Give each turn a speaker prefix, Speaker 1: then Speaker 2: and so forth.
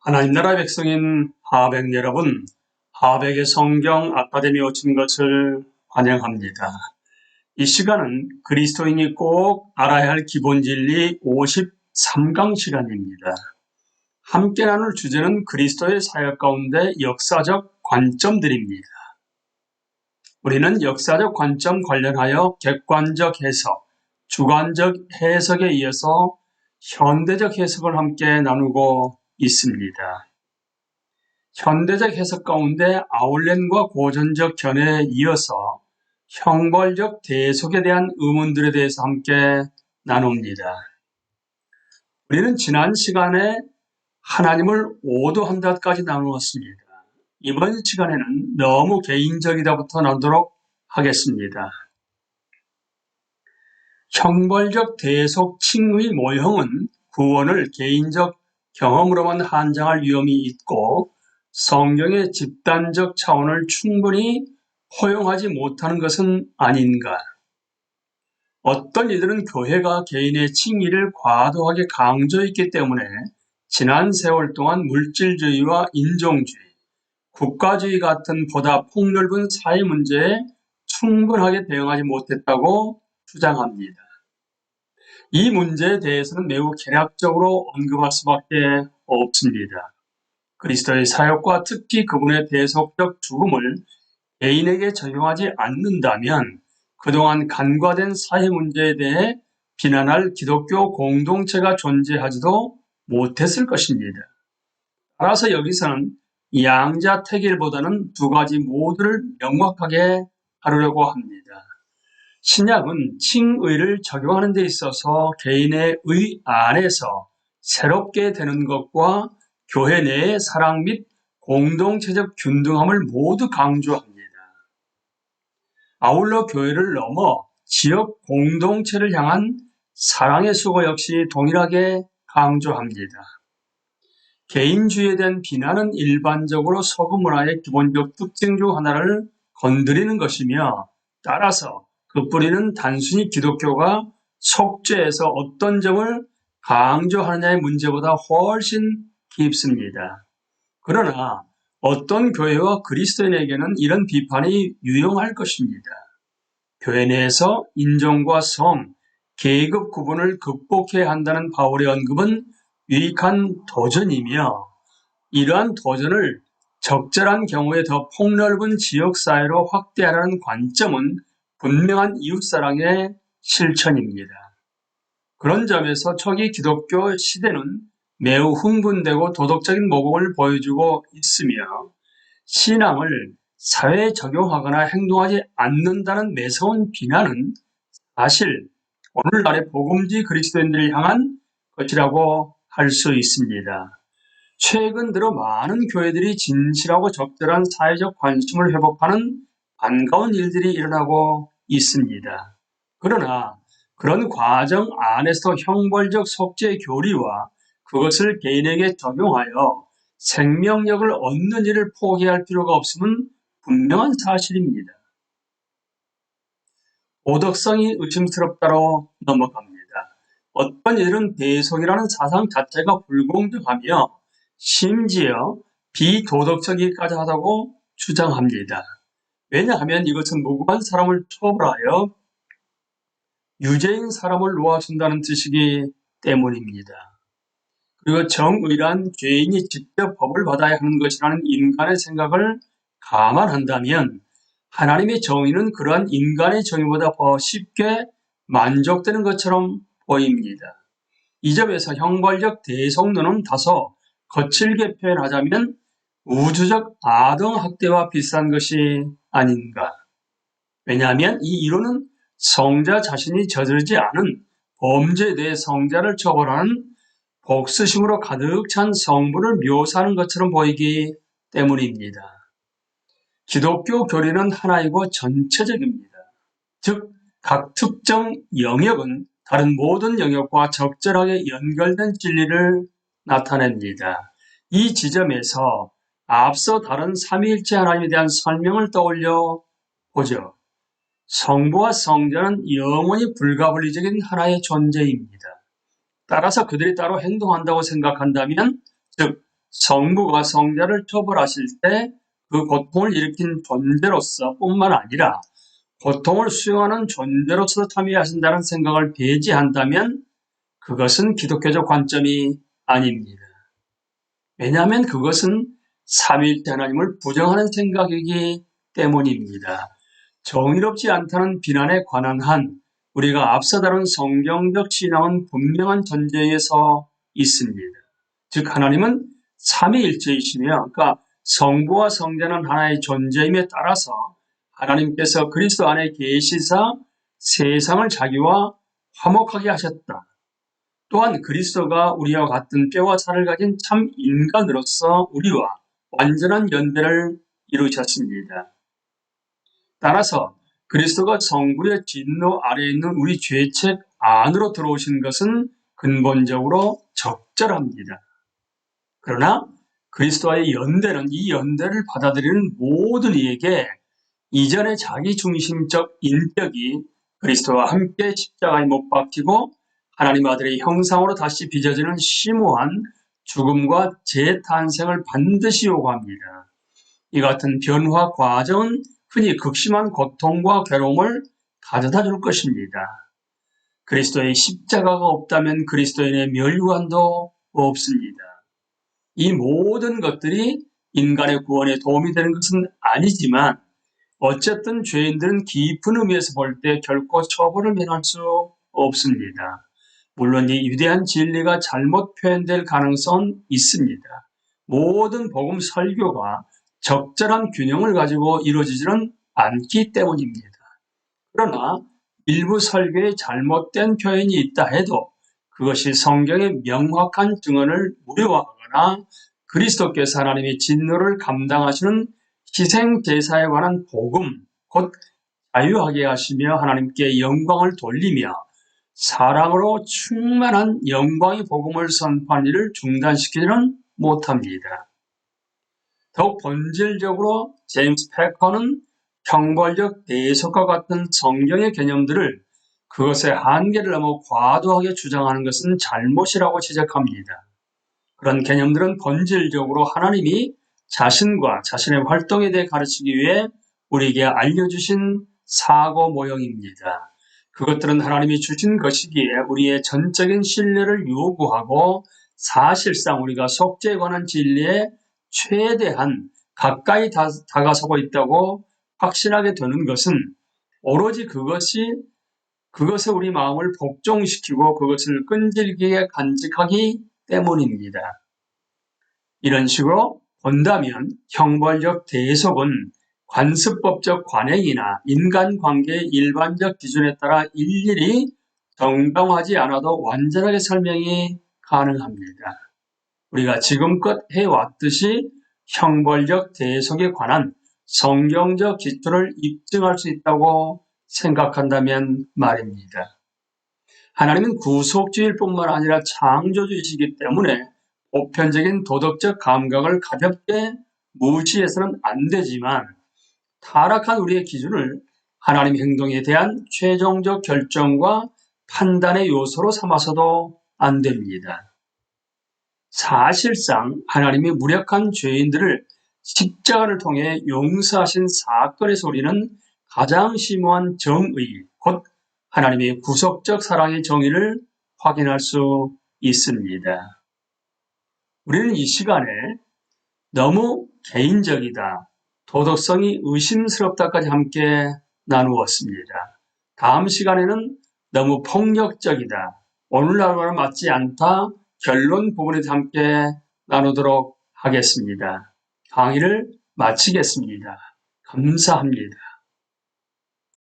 Speaker 1: 하나님 나라 백성인 하백 여러분, 하백의 성경 아카데미에 오신 것을 환영합니다. 이 시간은 그리스도인이 꼭 알아야 할 기본 진리 53강 시간입니다. 함께 나눌 주제는 그리스도의 사역 가운데 역사적 관점들입니다. 우리는 역사적 관점 관련하여 객관적 해석, 주관적 해석에 이어서 현대적 해석을 함께 나누고 있습니다. 현대적 해석 가운데 아울렛과 고전적 견해에 이어서 형벌적 대속에 대한 의문들에 대해서 함께 나눕니다. 우리는 지난 시간에 하나님을 오도한다까지 나누었습니다. 이번 시간에는 너무 개인적이다부터 나누도록 하겠습니다. 형벌적 대속 칭의 모형은 구원을 개인적 경험으로만 한정할 위험이 있고 성경의 집단적 차원을 충분히 포용하지 못하는 것은 아닌가. 어떤 이들은 교회가 개인의 칭의를 과도하게 강조했기 때문에 지난 세월 동안 물질주의와 인종주의, 국가주의 같은 보다 폭넓은 사회 문제에 충분하게 대응하지 못했다고 주장합니다. 이 문제에 대해서는 매우 개략적으로 언급할 수밖에 없습니다. 그리스도의 사역과 특히 그분의 대속적 죽음을 개인에게 적용하지 않는다면 그동안 간과된 사회 문제에 대해 비난할 기독교 공동체가 존재하지도 못했을 것입니다. 따라서 여기서는 양자택일보다는 두 가지 모두를 명확하게 다루려고 합니다. 신약은 칭의를 적용하는 데 있어서 개인의 의 안에서 새롭게 되는 것과 교회 내의 사랑 및 공동체적 균등함을 모두 강조합니다. 아울러 교회를 넘어 지역 공동체를 향한 사랑의 수고 역시 동일하게 강조합니다. 개인주의에 대한 비난은 일반적으로 서구 문화의 기본적 특징 중 하나를 건드리는 것이며 따라서 그 뿌리는 단순히 기독교가 속죄에서 어떤 점을 강조하느냐의 문제보다 훨씬 깊습니다. 그러나 어떤 교회와 그리스도인에게는 이런 비판이 유용할 것입니다. 교회 내에서 인종과 성, 계급 구분을 극복해야 한다는 바울의 언급은 유익한 도전이며 이러한 도전을 적절한 경우에 더 폭넓은 지역사회로 확대하라는 관점은 분명한 이웃사랑의 실천입니다. 그런 점에서 초기 기독교 시대는 매우 흥분되고 도덕적인 모범을 보여주고 있으며 신앙을 사회에 적용하거나 행동하지 않는다는 매서운 비난은 사실 오늘날의 복음지 그리스도인들을 향한 것이라고 할 수 있습니다. 최근 들어 많은 교회들이 진실하고 적절한 사회적 관심을 회복하는 반가운 일들이 일어나고 있습니다. 그러나 그런 과정 안에서 형벌적 속죄 교리와 그것을 개인에게 적용하여 생명력을 얻는 일을 포기할 필요가 없음은 분명한 사실입니다. 도덕성이 의심스럽다로 넘어갑니다. 어떤 이들은 대속이라는 사상 자체가 불공정하며 심지어 비도덕적이기까지 하다고 주장합니다. 왜냐하면 이것은 무고한 사람을 처벌하여 유죄인 사람을 놓아준다는 뜻이기 때문입니다. 그리고 정의란 죄인이 직접 법을 받아야 하는 것이라는 인간의 생각을 감안한다면 하나님의 정의는 그러한 인간의 정의보다 더 쉽게 만족되는 것처럼 보입니다. 이 점에서 형벌적 대속론은 다소 거칠게 표현하자면 우주적 아동학대와 비슷한 것이 아닌가. 왜냐하면 이 이론은 성자 자신이 저지르지 않은 범죄에 대해 성자를 처벌하는 복수심으로 가득 찬 성부를 묘사하는 것처럼 보이기 때문입니다. 기독교 교리는 하나이고 전체적입니다. 즉, 각 특정 영역은 다른 모든 영역과 적절하게 연결된 진리를 나타냅니다. 이 지점에서 앞서 다른 삼위일체 하나님에 대한 설명을 떠올려 보죠. 성부와 성자는 영원히 불가분리적인 하나의 존재입니다. 따라서 그들이 따로 행동한다고 생각한다면, 즉 성부가 성자를 처벌하실 때 그 고통을 일으킨 존재로서 뿐만 아니라 고통을 수용하는 존재로서 참여하신다는 생각을 배제한다면 그것은 기독교적 관점이 아닙니다. 왜냐하면 그것은 삼위일체 하나님을 부정하는 생각이기 때문입니다. 정의롭지 않다는 비난에 관한 한 우리가 앞서 다룬 성경적 신앙은 분명한 전제에서 있습니다. 즉 하나님은 삼위일체이시며 그러니까 성부와 성자는 하나의 존재임에 따라서 하나님께서 그리스도 안에 계시사 세상을 자기와 화목하게 하셨다. 또한 그리스도가 우리와 같은 뼈와 살을 가진 참 인간으로서 우리와 완전한 연대를 이루셨습니다. 따라서 그리스도가 성부의 진노 아래에 있는 우리 죄책 안으로 들어오신 것은 근본적으로 적절합니다. 그러나 그리스도와의 연대는 이 연대를 받아들이는 모든 이에게 이전의 자기중심적 인격이 그리스도와 함께 십자가에 못 박히고 하나님 아들의 형상으로 다시 빚어지는 심오한 죽음과 재탄생을 반드시 요구합니다. 이 같은 변화 과정은 흔히 극심한 고통과 괴로움을 가져다 줄 것입니다. 그리스도의 십자가가 없다면 그리스도인의 멸류관도 없습니다. 이 모든 것들이 인간의 구원에 도움이 되는 것은 아니지만 어쨌든 죄인들은 깊은 의미에서 볼 때 결코 처벌을 면할 수 없습니다. 물론 이 위대한 진리가 잘못 표현될 가능성은 있습니다. 모든 복음 설교가 적절한 균형을 가지고 이루어지지는 않기 때문입니다. 그러나 일부 설교에 잘못된 표현이 있다 해도 그것이 성경의 명확한 증언을 무료화하거나 그리스도께서 하나님의 진노를 감당하시는 희생제사에 관한 복음, 곧 자유하게 하시며 하나님께 영광을 돌리며 사랑으로 충만한 영광의 복음을 선포하는 일을 중단시키지는 못합니다. 더욱 본질적으로 제임스 패커는 형벌적 대속과 같은 성경의 개념들을 그것의 한계를 넘어 과도하게 주장하는 것은 잘못이라고 지적합니다. 그런 개념들은 본질적으로 하나님이 자신과 자신의 활동에 대해 가르치기 위해 우리에게 알려주신 사고 모형입니다. 그것들은 하나님이 주신 것이기에 우리의 전적인 신뢰를 요구하고 사실상 우리가 속죄에 관한 진리에 최대한 가까이 다가서고 있다고 확신하게 되는 것은 오로지 그것에 우리 마음을 복종시키고 그것을 끈질기게 간직하기 때문입니다. 이런 식으로 본다면 형벌적 대속은 관습법적 관행이나 인간관계의 일반적 기준에 따라 일일이 정당하지 않아도 완전하게 설명이 가능합니다. 우리가 지금껏 해왔듯이 형벌적 대속에 관한 성경적 기초를 입증할 수 있다고 생각한다면 말입니다. 하나님은 구속주의일 뿐만 아니라 창조주이시기 때문에 보편적인 도덕적 감각을 가볍게 무시해서는 안 되지만 타락한 우리의 기준을 하나님 행동에 대한 최종적 결정과 판단의 요소로 삼아서도 안 됩니다. 사실상 하나님이 무력한 죄인들을 십자가를 통해 용서하신 사건에서 우리는 가장 심오한 정의, 곧 하나님의 구속적 사랑의 정의를 확인할 수 있습니다. 우리는 이 시간에 너무 개인적이다, 도덕성이 의심스럽다까지 함께 나누었습니다. 다음 시간에는 너무 폭력적이다, 오늘날과는 맞지 않다, 결론 부분에 함께 나누도록 하겠습니다. 강의를 마치겠습니다. 감사합니다.